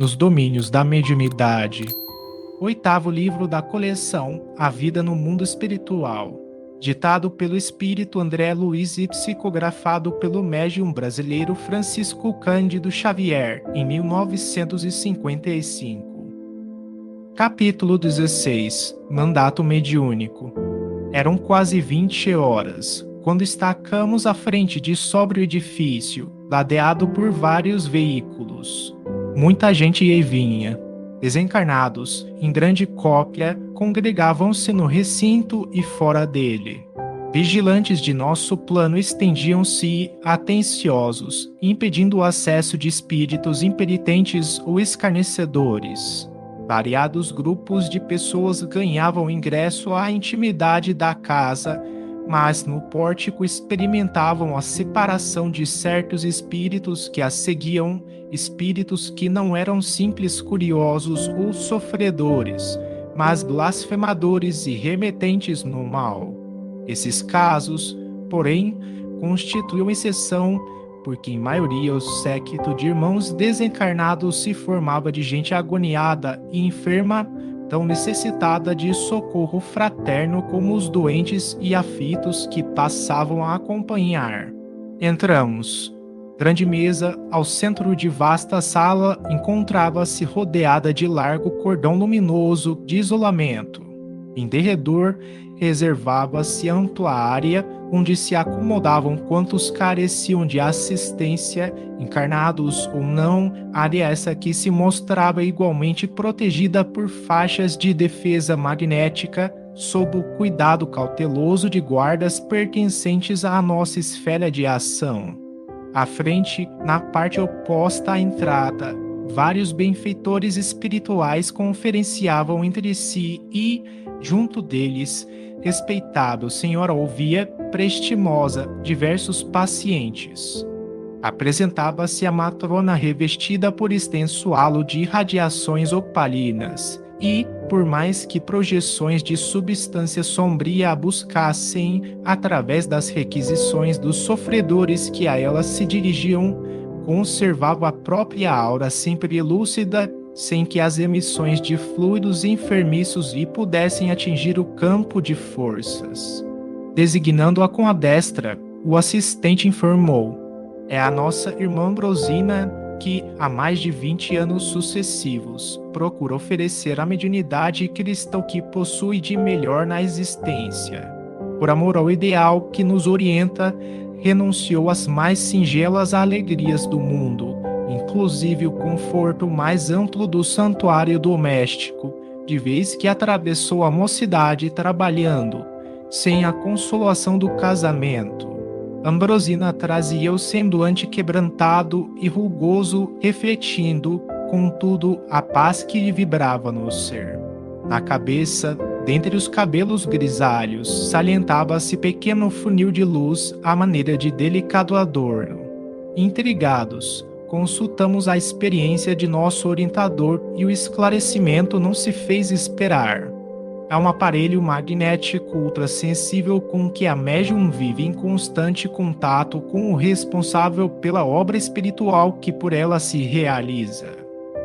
nos domínios da mediunidade. Oitavo livro da coleção A Vida no Mundo Espiritual, ditado pelo espírito André Luiz e psicografado pelo médium brasileiro Francisco Cândido Xavier, em 1955. Capítulo 16. Mandato mediúnico. Eram quase 20 horas, quando estacamos à frente de sóbrio edifício, ladeado por vários veículos. Muita gente ia e vinha. Desencarnados, em grande cópia, congregavam-se no recinto e fora dele. Vigilantes de nosso plano estendiam-se atenciosos, impedindo o acesso de espíritos impenitentes ou escarnecedores. Variados grupos de pessoas ganhavam ingresso à intimidade da casa, mas no pórtico experimentavam a separação de certos espíritos que as seguiam, espíritos que não eram simples curiosos ou sofredores, mas blasfemadores e remetentes no mal. Esses casos, porém, constituíam exceção, porque em maioria o séquito de irmãos desencarnados se formava de gente agoniada e enferma, tão necessitada de socorro fraterno como os doentes e aflitos que passavam a acompanhar. Entramos. Grande mesa, ao centro de vasta sala, encontrava-se rodeada de largo cordão luminoso de isolamento. Em derredor, reservava-se ampla área onde se acomodavam quantos careciam de assistência, encarnados ou não, área essa que se mostrava igualmente protegida por faixas de defesa magnética, sob o cuidado cauteloso de guardas pertencentes à nossa esfera de ação. À frente, na parte oposta à entrada, vários benfeitores espirituais conferenciavam entre si e, junto deles, respeitável senhora ouvia, prestimosa, diversos pacientes. Apresentava-se a matrona revestida por extenso halo de radiações opalinas e, por mais que projeções de substância sombria a buscassem através das requisições dos sofredores que a ela se dirigiam, conservava a própria aura sempre lúcida, sem que as emissões de fluidos enfermiços lhe pudessem atingir o campo de forças. Designando-a com a destra, o assistente informou: é a nossa irmã Ambrosina que, há mais de 20 anos sucessivos, procura oferecer a mediunidade cristã que possui de melhor na existência. Por amor ao ideal que nos orienta, renunciou às mais singelas alegrias do mundo, inclusive o conforto mais amplo do santuário doméstico, de vez que atravessou a mocidade trabalhando, sem a consolação do casamento. Ambrosina trazia o semblante quebrantado e rugoso, refletindo, contudo, a paz que lhe vibrava no ser. Na cabeça, dentre os cabelos grisalhos, salientava-se pequeno funil de luz à maneira de delicado adorno. Intrigados, consultamos a experiência de nosso orientador e o esclarecimento não se fez esperar. É um aparelho magnético ultrassensível com que a médium vive em constante contato com o responsável pela obra espiritual que por ela se realiza.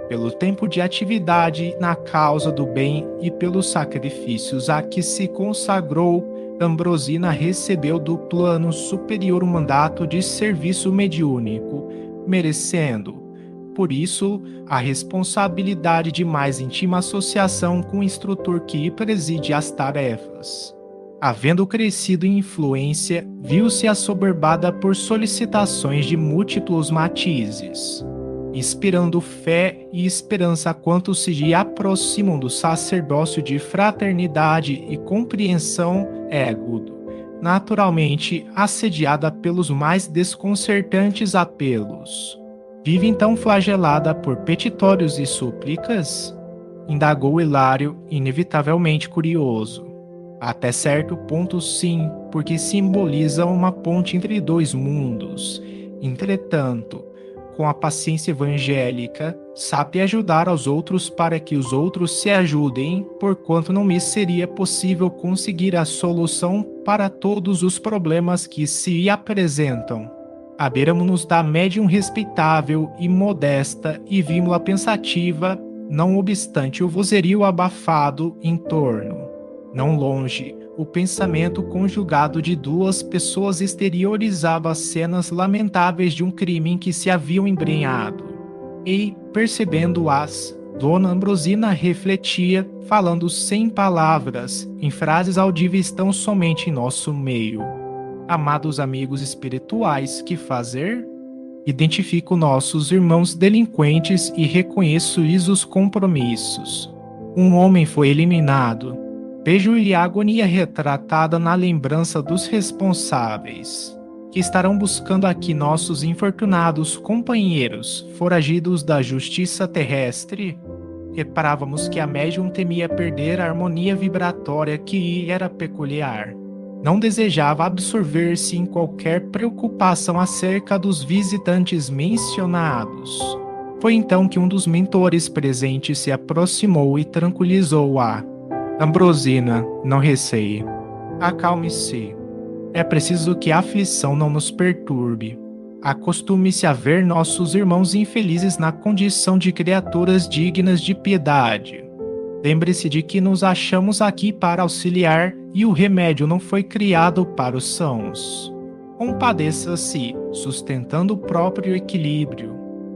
Pelo tempo de atividade na causa do bem e pelos sacrifícios a que se consagrou, Ambrosina recebeu do plano superior o mandato de serviço mediúnico, merecendo, por isso, a responsabilidade de mais íntima associação com o instrutor que preside as tarefas. Havendo crescido em influência, viu-se assoberbada por solicitações de múltiplos matizes. Inspirando fé e esperança a quantos se lhe aproximam do sacerdócio de fraternidade e compreensão, é agudo, naturalmente assediada pelos mais desconcertantes apelos. Vive então flagelada por petitórios e súplicas? Indagou Hilário, inevitavelmente curioso. Até certo ponto sim, porque simboliza uma ponte entre dois mundos. Entretanto, com a paciência evangélica, sabe ajudar aos outros para que os outros se ajudem, porquanto não me seria possível conseguir a solução para todos os problemas que se apresentam. Abeiramo-nos da médium respeitável e modesta e vimos-la pensativa, não obstante o vozerio abafado em torno. Não longe, o pensamento conjugado de duas pessoas exteriorizava as cenas lamentáveis de um crime em que se haviam embrenhado. E, percebendo-as, Dona Ambrosina refletia, falando sem palavras, em frases audíveis tão somente em nosso meio. Amados amigos espirituais, que fazer? Identifico nossos irmãos delinquentes e reconheço-lhes os compromissos. Um homem foi eliminado. Vejo-lhe a agonia retratada na lembrança dos responsáveis, que estarão buscando aqui nossos infortunados companheiros, foragidos da justiça terrestre. Reparávamos que a médium temia perder a harmonia vibratória que lhe era peculiar. Não desejava absorver-se em qualquer preocupação acerca dos visitantes mencionados. Foi então que um dos mentores presentes se aproximou e tranquilizou-a. Ambrosina, não receie. Acalme-se. É preciso que a aflição não nos perturbe. Acostume-se a ver nossos irmãos infelizes na condição de criaturas dignas de piedade. Lembre-se de que nos achamos aqui para auxiliar e o remédio não foi criado para os sãos. Compadeça-se, sustentando o próprio equilíbrio.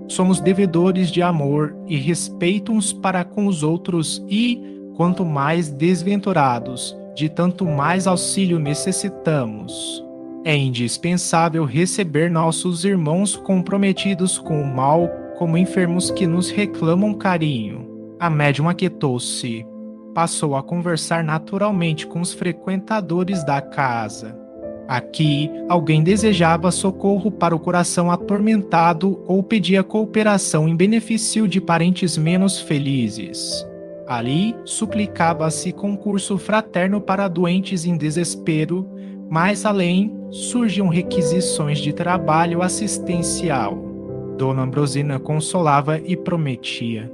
Somos devedores de amor e respeito uns para com os outros e, quanto mais desventurados, de tanto mais auxílio necessitamos. É indispensável receber nossos irmãos comprometidos com o mal como enfermos que nos reclamam carinho. A médium aquietou-se. Passou a conversar naturalmente com os frequentadores da casa. Aqui, alguém desejava socorro para o coração atormentado ou pedia cooperação em benefício de parentes menos felizes. Ali, suplicava-se concurso fraterno para doentes em desespero. Mais além, surgiam requisições de trabalho assistencial. Dona Ambrosina consolava e prometia.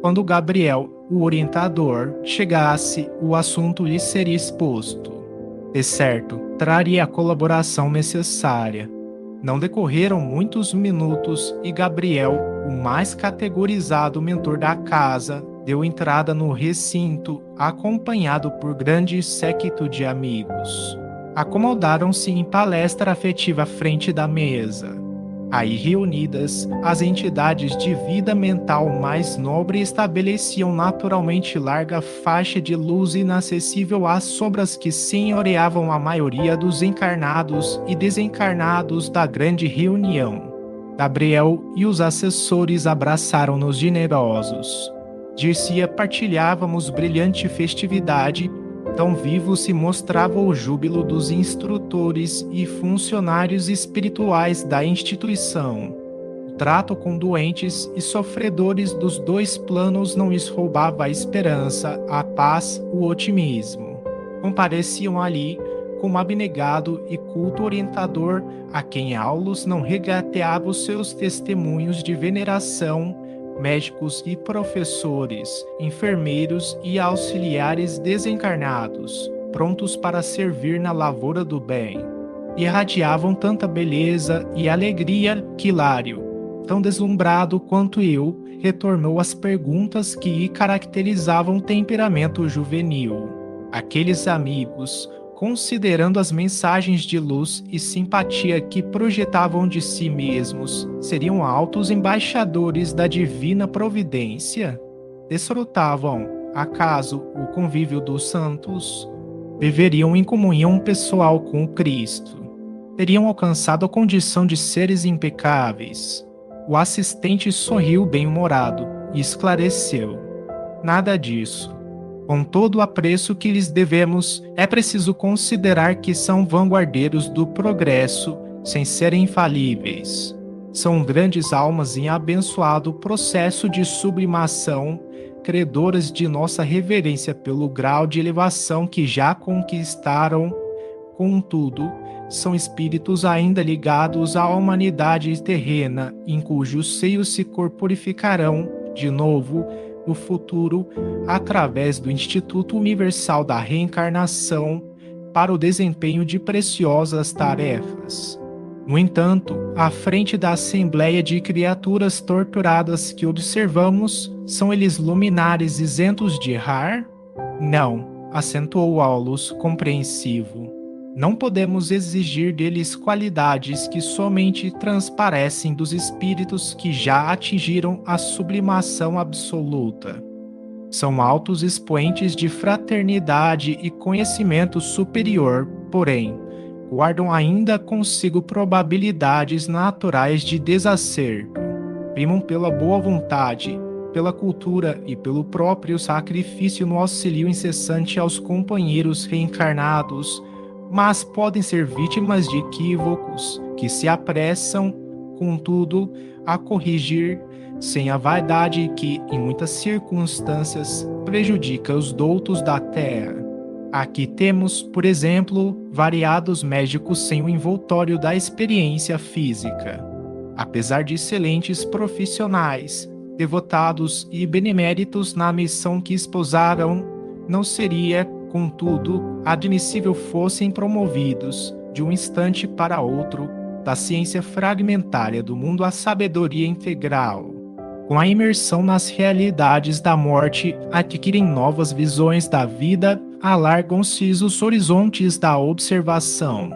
Quando Gabriel, o orientador, chegasse, o assunto lhe seria exposto. De certo, traria a colaboração necessária. Não decorreram muitos minutos e Gabriel, o mais categorizado mentor da casa, deu entrada no recinto, acompanhado por grande séquito de amigos. Acomodaram-se em palestra afetiva à frente da mesa. Aí reunidas, as entidades de vida mental mais nobre estabeleciam naturalmente larga faixa de luz inacessível às sombras que senhoreavam a maioria dos encarnados e desencarnados da grande reunião. Gabriel e os assessores abraçaram-nos generosos. Dircia partilhávamos brilhante festividade. Tão vivo se mostrava o júbilo dos instrutores e funcionários espirituais da instituição. O trato com doentes e sofredores dos dois planos não lhes roubava a esperança, a paz, o otimismo. Compareciam ali, como abnegado e culto orientador, a quem Aulus não regateava os seus testemunhos de veneração, médicos e professores, enfermeiros e auxiliares desencarnados, prontos para servir na lavoura do bem. Irradiavam tanta beleza e alegria que Hilário, tão deslumbrado quanto eu, retornou às perguntas que lhe caracterizavam o temperamento juvenil. Aqueles amigos, considerando as mensagens de luz e simpatia que projetavam de si mesmos, seriam altos embaixadores da divina providência? Desfrutavam, acaso, o convívio dos santos? Viveriam em comunhão pessoal com o Cristo? Teriam alcançado a condição de seres impecáveis? O assistente sorriu bem-humorado e esclareceu: nada disso. Com todo o apreço que lhes devemos, é preciso considerar que são vanguardeiros do progresso, sem serem infalíveis. São grandes almas em abençoado processo de sublimação, credoras de nossa reverência pelo grau de elevação que já conquistaram. Contudo, são espíritos ainda ligados à humanidade terrena, em cujos seios se corporificarão, de novo, no futuro, através do Instituto Universal da Reencarnação, para o desempenho de preciosas tarefas. No entanto, à frente da assembleia de criaturas torturadas que observamos, são eles luminares isentos de errar? Não, acentuou Aulus, compreensivo. Não podemos exigir deles qualidades que somente transparecem dos espíritos que já atingiram a sublimação absoluta. São altos expoentes de fraternidade e conhecimento superior, porém, guardam ainda consigo probabilidades naturais de desacerto. Primam pela boa vontade, pela cultura e pelo próprio sacrifício no auxílio incessante aos companheiros reencarnados, mas podem ser vítimas de equívocos que se apressam, contudo, a corrigir sem a vaidade que, em muitas circunstâncias, prejudica os doutos da terra. Aqui temos, por exemplo, variados médicos sem o envoltório da experiência física. Apesar de excelentes profissionais, devotados e beneméritos na missão que esposaram, não seria, contudo, admissível fossem promovidos, de um instante para outro, da ciência fragmentária do mundo à sabedoria integral. Com a imersão nas realidades da morte, adquirem novas visões da vida, alargam-se os horizontes da observação.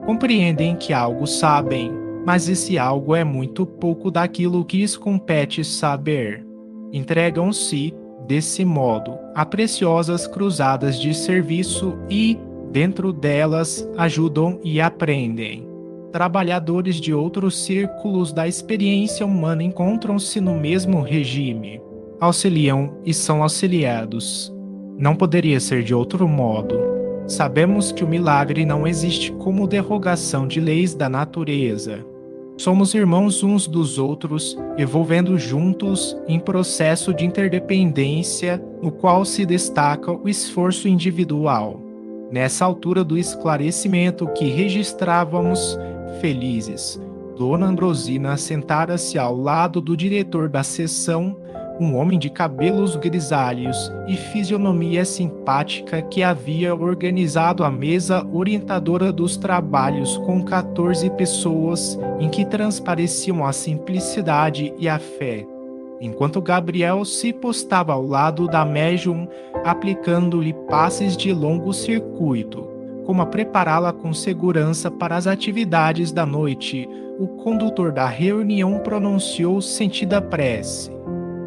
Compreendem que algo sabem, mas esse algo é muito pouco daquilo que lhes compete saber. Entregam-se, desse modo, a preciosas cruzadas de serviço e, dentro delas, ajudam e aprendem. Trabalhadores de outros círculos da experiência humana encontram-se no mesmo regime, auxiliam e são auxiliados. Não poderia ser de outro modo. Sabemos que o milagre não existe como derrogação de leis da natureza. Somos irmãos uns dos outros, evolvendo juntos em processo de interdependência, no qual se destaca o esforço individual. Nessa altura do esclarecimento que registrávamos, felizes, Dona Ambrosina sentara-se ao lado do diretor da sessão, um homem de cabelos grisalhos e fisionomia simpática que havia organizado a mesa orientadora dos trabalhos com 14 pessoas em que transpareciam a simplicidade e a fé, enquanto Gabriel se postava ao lado da médium, aplicando-lhe passes de longo circuito, como a prepará-la com segurança para as atividades da noite. O condutor da reunião pronunciou sentida prece.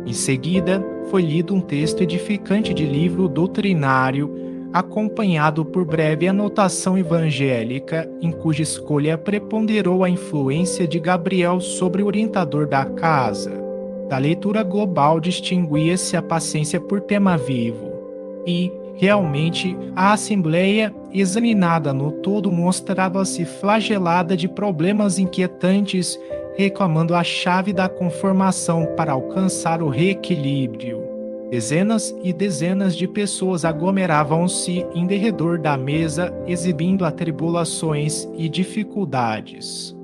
Em seguida, foi lido um texto edificante de livro doutrinário, acompanhado por breve anotação evangélica, em cuja escolha preponderou a influência de Gabriel sobre o orientador da casa. Da leitura global distinguia-se a paciência por tema vivo. E, realmente, a Assembleia, examinada no todo, mostrava-se flagelada de problemas inquietantes, reclamando a chave da conformação para alcançar o reequilíbrio. Dezenas e dezenas de pessoas aglomeravam-se em derredor da mesa, exibindo atribulações e dificuldades.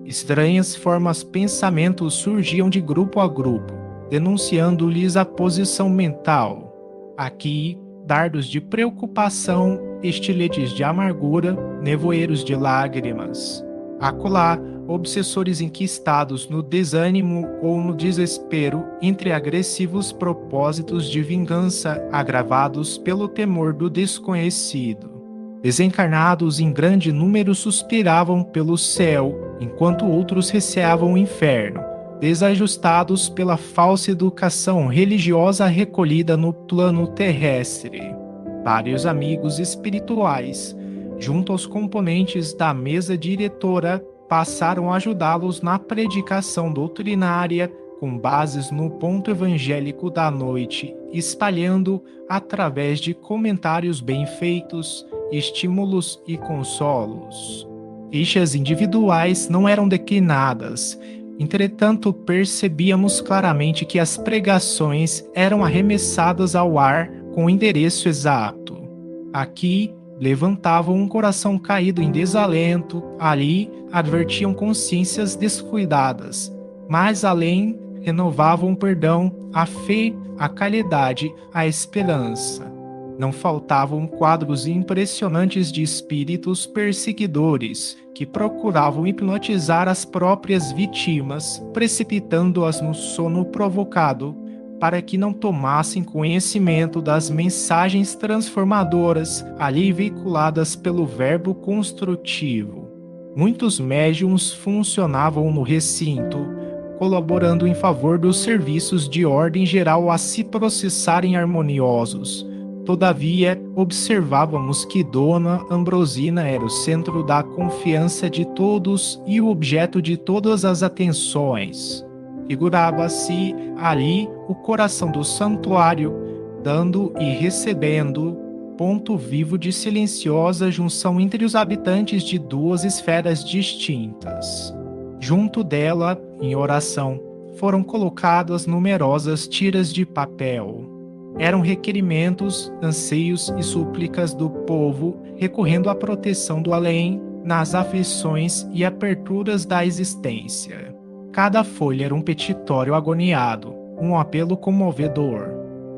Estranhas formas pensamentos surgiam de grupo a grupo, denunciando-lhes a posição mental. Aqui, dardos de preocupação, estiletes de amargura, nevoeiros de lágrimas. Acolá, obsessores enquistados no desânimo ou no desespero entre agressivos propósitos de vingança agravados pelo temor do desconhecido. Desencarnados em grande número suspiravam pelo céu, enquanto outros receavam o inferno, desajustados pela falsa educação religiosa recolhida no plano terrestre. Vários amigos espirituais, junto aos componentes da mesa diretora, passaram a ajudá-los na predicação doutrinária com bases no ponto evangélico da noite, espalhando, através de comentários bem feitos, estímulos e consolos. Queixas individuais não eram declinadas. Entretanto, percebíamos claramente que as pregações eram arremessadas ao ar com o endereço exato. Aqui, levantavam um coração caído em desalento, ali advertiam consciências descuidadas, mais além renovavam o perdão, a fé, a caridade, a esperança. Não faltavam quadros impressionantes de espíritos perseguidores que procuravam hipnotizar as próprias vítimas, precipitando-as no sono provocado, para que não tomassem conhecimento das mensagens transformadoras ali veiculadas pelo verbo construtivo. Muitos médiums funcionavam no recinto, colaborando em favor dos serviços de ordem geral a se processarem harmoniosos. Todavia, observávamos que Dona Ambrosina era o centro da confiança de todos e o objeto de todas as atenções. Figurava-se ali o coração do santuário, dando e recebendo, ponto vivo de silenciosa junção entre os habitantes de duas esferas distintas. Junto dela, em oração, foram colocadas numerosas tiras de papel. Eram requerimentos, anseios e súplicas do povo recorrendo à proteção do além nas aflições e aperturas da existência. Cada folha era um petitório agoniado, um apelo comovedor.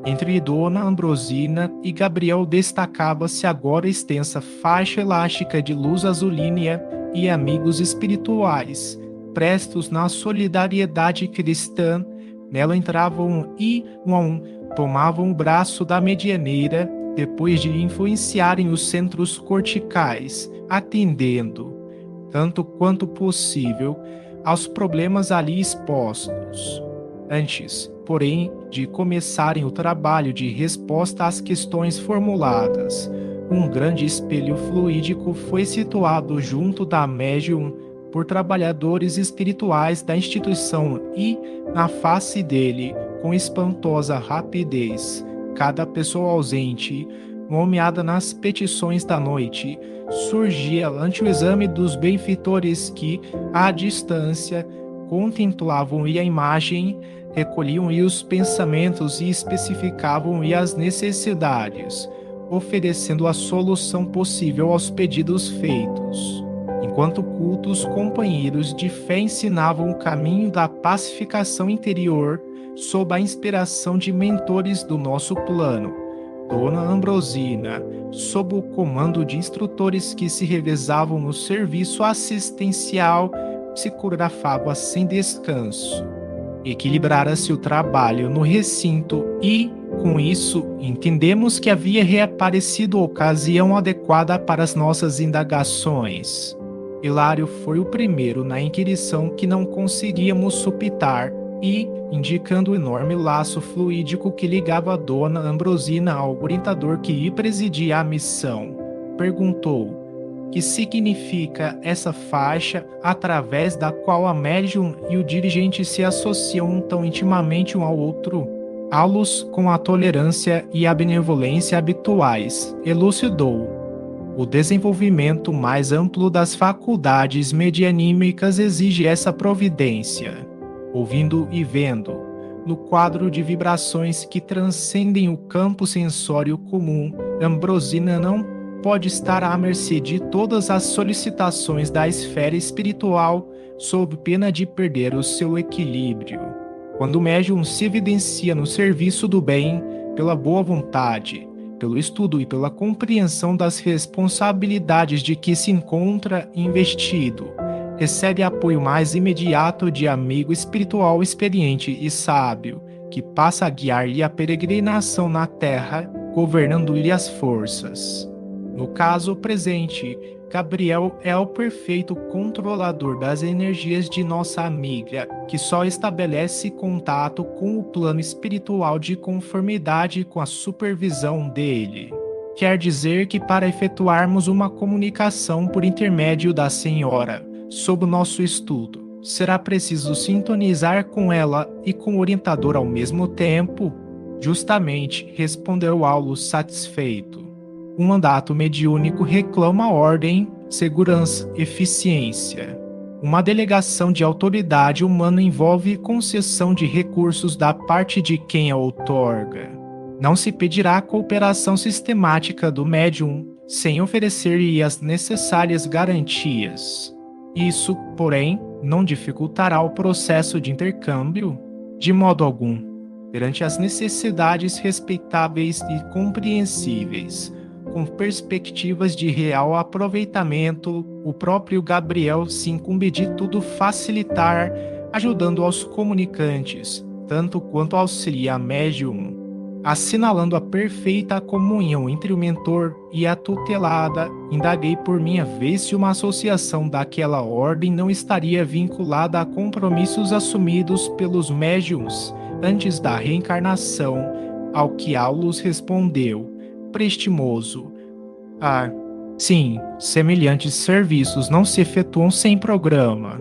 Entre Dona Ambrosina e Gabriel destacava-se agora a extensa faixa elástica de luz azulínea e amigos espirituais, prestos na solidariedade cristã. Nela entravam e, um a um, tomavam o braço da medianeira, depois de influenciarem os centros corticais, atendendo, tanto quanto possível, aos problemas ali expostos. Antes, porém, de começarem o trabalho de resposta às questões formuladas, um grande espelho fluídico foi situado junto da médium por trabalhadores espirituais da instituição e, na face dele, com espantosa rapidez, cada pessoa ausente, nomeada nas petições da noite, surgia ante o exame dos benfeitores que, à distância, contemplavam a imagem, recolhiam os pensamentos e especificavam as necessidades, oferecendo a solução possível aos pedidos feitos. Enquanto cultos companheiros de fé ensinavam o caminho da pacificação interior sob a inspiração de mentores do nosso plano, Dona Ambrosina, sob o comando de instrutores que se revezavam no serviço assistencial, psicografava sem descanso. Equilibrara-se o trabalho no recinto e, com isso, entendemos que havia reaparecido a ocasião adequada para as nossas indagações. Hilário foi o primeiro na inquirição que não conseguíamos supitar e, indicando o enorme laço fluídico que ligava a Dona Ambrosina ao orientador que lhe presidia a missão, perguntou: que significa essa faixa através da qual a médium e o dirigente se associam tão intimamente um ao outro? Aulus, com a tolerância e a benevolência habituais, elucidou: o desenvolvimento mais amplo das faculdades medianímicas exige essa providência. Ouvindo e vendo, no quadro de vibrações que transcendem o campo sensório comum, Ambrosina não pode estar à mercê de todas as solicitações da esfera espiritual, sob pena de perder o seu equilíbrio. Quando o médium se evidencia no serviço do bem, pela boa vontade, pelo estudo e pela compreensão das responsabilidades de que se encontra investido, recebe apoio mais imediato de amigo espiritual experiente e sábio, que passa a guiar-lhe a peregrinação na terra, governando-lhe as forças. No caso presente, Gabriel é o perfeito controlador das energias de nossa amiga, que só estabelece contato com o plano espiritual de conformidade com a supervisão dele. Quer dizer que para efetuarmos uma comunicação por intermédio da senhora, sob o nosso estudo, será preciso sintonizar com ela e com o orientador ao mesmo tempo? Justamente, respondeu Aulus satisfeito. Um mandato mediúnico reclama ordem, segurança, eficiência. Uma delegação de autoridade humana envolve concessão de recursos da parte de quem a outorga. Não se pedirá a cooperação sistemática do médium sem oferecer-lhe as necessárias garantias. Isso, porém, não dificultará o processo de intercâmbio? De modo algum. perante as necessidades respeitáveis e compreensíveis. Com perspectivas de real aproveitamento, o próprio Gabriel se incumbe de tudo facilitar, ajudando aos comunicantes, tanto quanto auxilia a médium, assinalando a perfeita comunhão entre o mentor e a tutelada. Indaguei por minha vez se uma associação daquela ordem não estaria vinculada a compromissos assumidos pelos médiums antes da reencarnação, ao que Aulus respondeu, prestimoso: ah, sim, semelhantes serviços não se efetuam sem programa.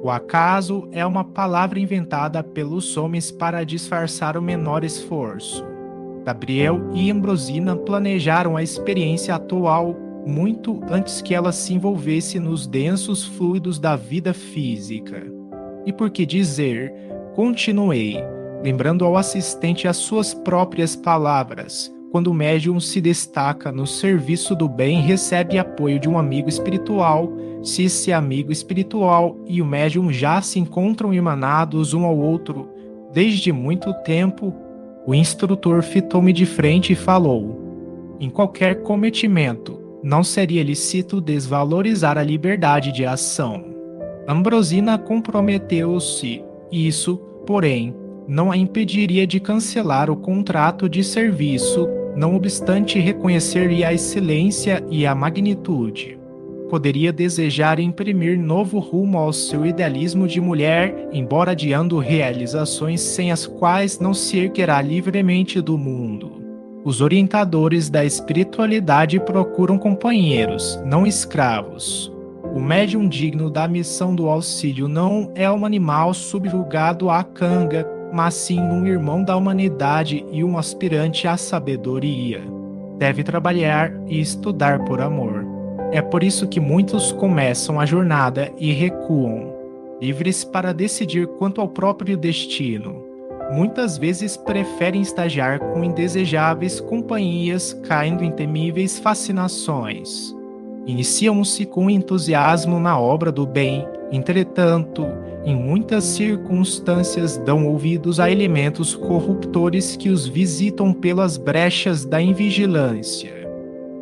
O acaso é uma palavra inventada pelos homens para disfarçar o menor esforço. Gabriel e Ambrosina planejaram a experiência atual muito antes que ela se envolvesse nos densos fluidos da vida física. E por que dizer, continuei, lembrando ao assistente as suas próprias palavras: quando o médium se destaca no serviço do bem, recebe apoio de um amigo espiritual. Se esse amigo espiritual e o médium já se encontram emanados um ao outro desde muito tempo, o instrutor fitou-me de frente e falou: em qualquer cometimento, não seria lícito desvalorizar a liberdade de ação. Ambrosina comprometeu-se. Isso, porém, não a impediria de cancelar o contrato de serviço, não obstante reconhecer-lhe a excelência e a magnitude. Poderia desejar imprimir novo rumo ao seu idealismo de mulher, embora adiando realizações sem as quais não se erguerá livremente do mundo. Os orientadores da espiritualidade procuram companheiros, não escravos. O médium digno da missão do auxílio não é um animal subjugado à canga, mas sim um irmão da humanidade e um aspirante à sabedoria. Deve trabalhar e estudar por amor. É por isso que muitos começam a jornada e recuam, livres para decidir quanto ao próprio destino. Muitas vezes preferem estagiar com indesejáveis companhias, caindo em temíveis fascinações. Iniciam-se com entusiasmo na obra do bem, entretanto, em muitas circunstâncias dão ouvidos a elementos corruptores que os visitam pelas brechas da invigilância.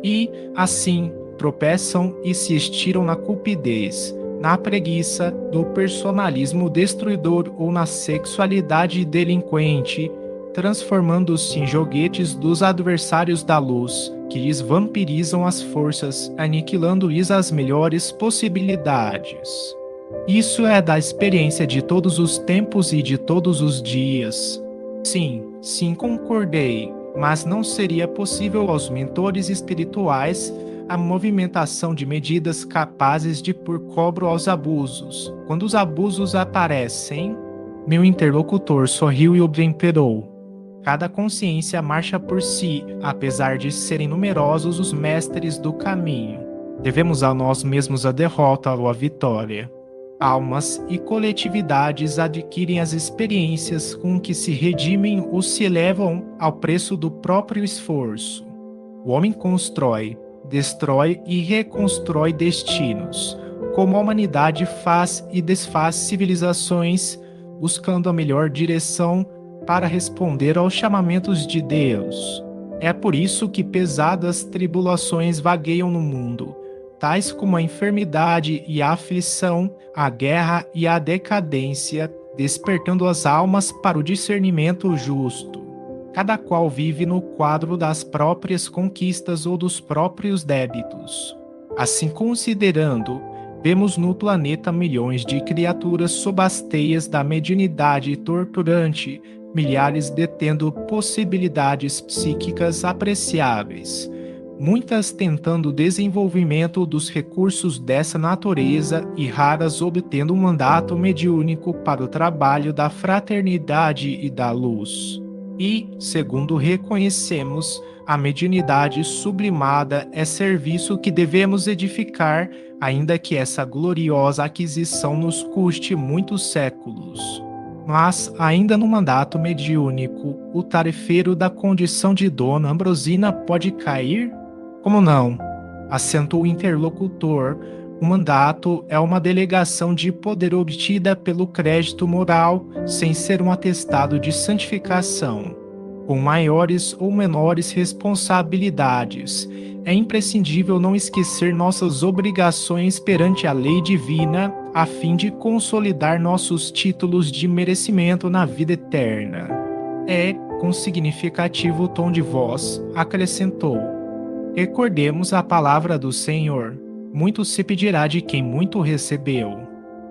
E, assim, tropeçam e se estiram na cupidez, na preguiça, no personalismo destruidor ou na sexualidade delinquente, transformando-se em joguetes dos adversários da luz, que lhes vampirizam as forças, aniquilando-lhes as melhores possibilidades. Isso é da experiência de todos os tempos e de todos os dias. Sim, concordei, mas não seria possível aos mentores espirituais a movimentação de medidas capazes de pôr cobro aos abusos. Quando os abusos aparecem, meu interlocutor sorriu e obtemperou: cada consciência marcha por si, apesar de serem numerosos os mestres do caminho. Devemos a nós mesmos a derrota ou a vitória. Almas e coletividades adquirem as experiências com que se redimem ou se elevam ao preço do próprio esforço. O homem constrói, destrói e reconstrói destinos, como a humanidade faz e desfaz civilizações, buscando a melhor direção para responder aos chamamentos de Deus. É por isso que pesadas tribulações vagueiam no mundo, tais como a enfermidade e a aflição, a guerra e a decadência, despertando as almas para o discernimento justo. Cada qual vive no quadro das próprias conquistas ou dos próprios débitos. Assim considerando, vemos no planeta milhões de criaturas sob as teias da mediunidade torturante, milhares detendo possibilidades psíquicas apreciáveis, muitas tentando o desenvolvimento dos recursos dessa natureza e raras obtendo um mandato mediúnico para o trabalho da fraternidade e da luz. E, segundo reconhecemos, a mediunidade sublimada é serviço que devemos edificar, ainda que essa gloriosa aquisição nos custe muitos séculos. Mas, ainda no mandato mediúnico, o tarefeiro da condição de Dona Ambrosina pode cair? Como não? Assentou o interlocutor, O mandato é uma delegação de poder obtida pelo crédito moral sem ser um atestado de santificação, com maiores ou menores responsabilidades. É imprescindível não esquecer nossas obrigações perante a lei divina, a fim de consolidar nossos títulos de merecimento na vida eterna. Com significativo tom de voz, acrescentou: recordemos a palavra do Senhor. Muito se pedirá de quem muito recebeu.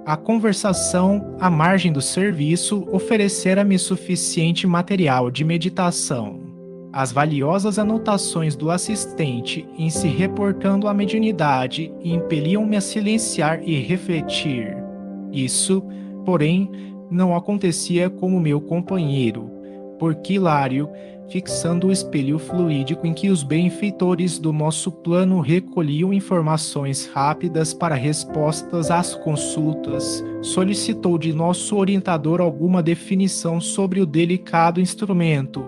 A conversação, à margem do serviço, oferecera-me suficiente material de meditação. As valiosas anotações do assistente em se reportando à mediunidade impeliam-me a silenciar e refletir. Isso, porém, não acontecia com o meu companheiro, porque Hilário, fixando o espelho fluídico em que os benfeitores do nosso plano recolhiam informações rápidas para respostas às consultas, solicitou de nosso orientador alguma definição sobre o delicado instrumento,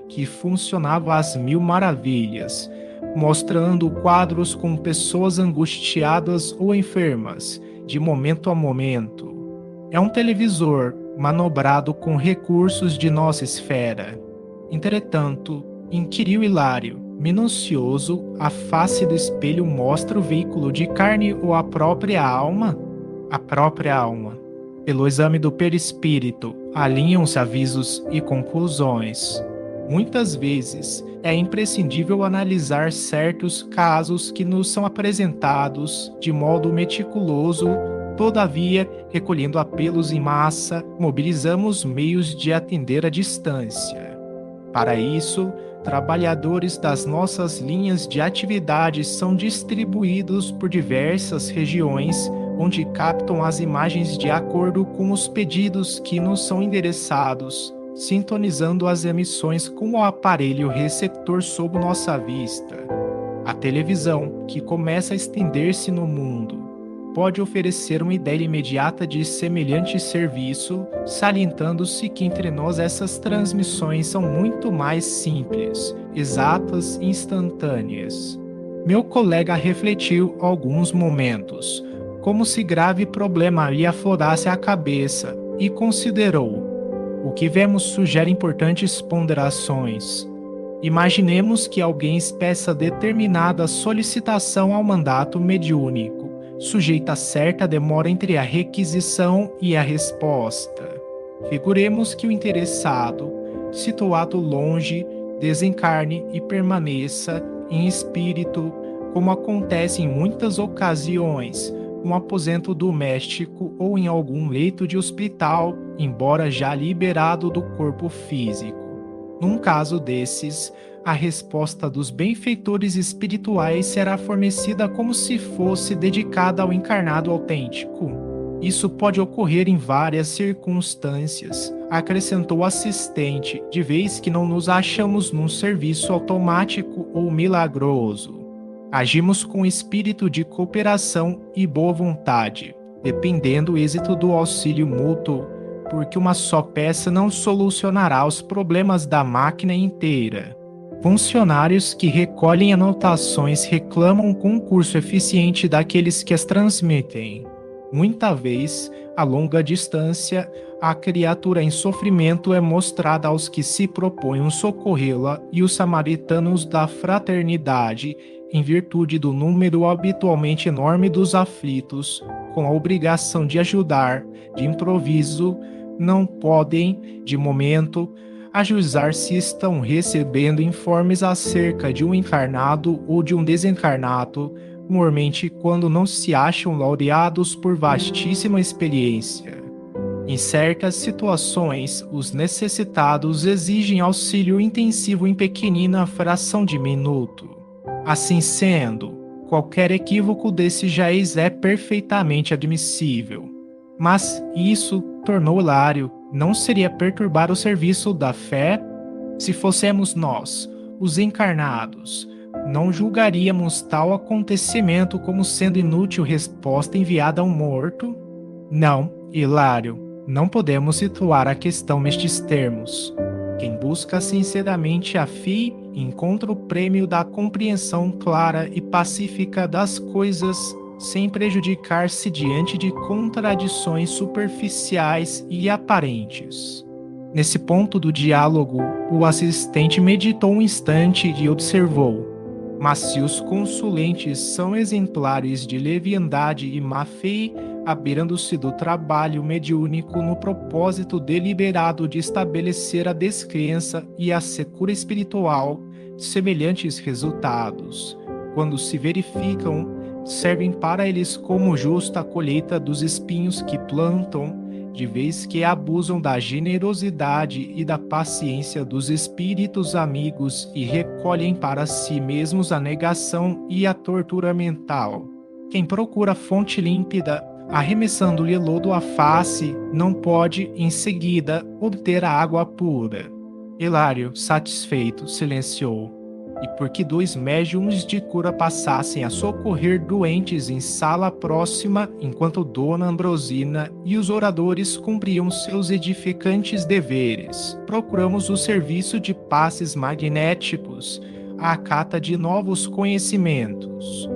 que funcionava às mil maravilhas, mostrando quadros com pessoas angustiadas ou enfermas, de momento a momento. É um televisor manobrado com recursos de nossa esfera. Entretanto, inquiriu Hilário, minucioso, a face do espelho mostra o veículo de carne ou a própria alma? A própria alma. Pelo exame do perispírito, alinham-se avisos e conclusões. Muitas vezes, é imprescindível analisar certos casos que nos são apresentados de modo meticuloso. Todavia, recolhendo apelos em massa, mobilizamos meios de atender à distância. Para isso, trabalhadores das nossas linhas de atividade são distribuídos por diversas regiões, onde captam as imagens de acordo com os pedidos que nos são endereçados, sintonizando as emissões com o aparelho receptor sob nossa vista. A televisão, que começa a estender-se no mundo, pode oferecer uma ideia imediata de semelhante serviço, salientando-se que entre nós essas transmissões são muito mais simples, exatas e instantâneas. Meu colega refletiu alguns momentos, como se grave problema lhe aflorasse à cabeça, e considerou: o que vemos sugere importantes ponderações. Imaginemos que alguém peça determinada solicitação ao mandato mediúnico, sujeita a certa demora entre a requisição e a resposta. Figuremos que o interessado, situado longe, desencarne e permaneça, em espírito, como acontece em muitas ocasiões, um aposento doméstico ou em algum leito de hospital, embora já liberado do corpo físico. Num caso desses, a resposta dos benfeitores espirituais será fornecida como se fosse dedicada ao encarnado autêntico. Isso pode ocorrer em várias circunstâncias, acrescentou o assistente, de vez que não nos achamos num serviço automático ou milagroso. Agimos com espírito de cooperação e boa vontade, dependendo do êxito do auxílio mútuo, porque uma só peça não solucionará os problemas da máquina inteira. Funcionários que recolhem anotações reclamam um concurso eficiente daqueles que as transmitem. Muita vez, a longa distância, a criatura em sofrimento é mostrada aos que se propõem socorrê-la e os samaritanos da fraternidade, em virtude do número habitualmente enorme dos aflitos, com a obrigação de ajudar, de improviso, não podem, de momento, ajuizar se estão recebendo informes acerca de um encarnado ou de um desencarnado, mormente quando não se acham laureados por vastíssima experiência. Em certas situações, os necessitados exigem auxílio intensivo em pequenina fração de minuto. Assim sendo, qualquer equívoco desse jaez é perfeitamente admissível. Mas isso, tornou Hilário, não seria perturbar o serviço da fé? Se fossemos nós, os encarnados, não julgaríamos tal acontecimento como sendo inútil resposta enviada a um morto? Não, Hilário, não podemos situar a questão nestes termos. Quem busca sinceramente a fé encontra o prêmio da compreensão clara e pacífica das coisas, sem prejudicar-se diante de contradições superficiais e aparentes. Nesse ponto do diálogo, o assistente meditou um instante e observou: mas se os consulentes são exemplares de leviandade e má-fé, aberando-se do trabalho mediúnico no propósito deliberado de estabelecer a descrença e a secura espiritual, semelhantes resultados, quando se verificam, servem para eles como justa colheita dos espinhos que plantam, de vez que abusam da generosidade e da paciência dos espíritos amigos e recolhem para si mesmos a negação e a tortura mental. Quem procura fonte límpida, arremessando-lhe lodo à face, não pode, em seguida, obter a água pura. Hilário, satisfeito, silenciou. E porque dois médiuns de cura passassem a socorrer doentes em sala próxima, enquanto Dona Ambrosina e os oradores cumpriam seus edificantes deveres, procuramos o serviço de passes magnéticos, à cata de novos conhecimentos.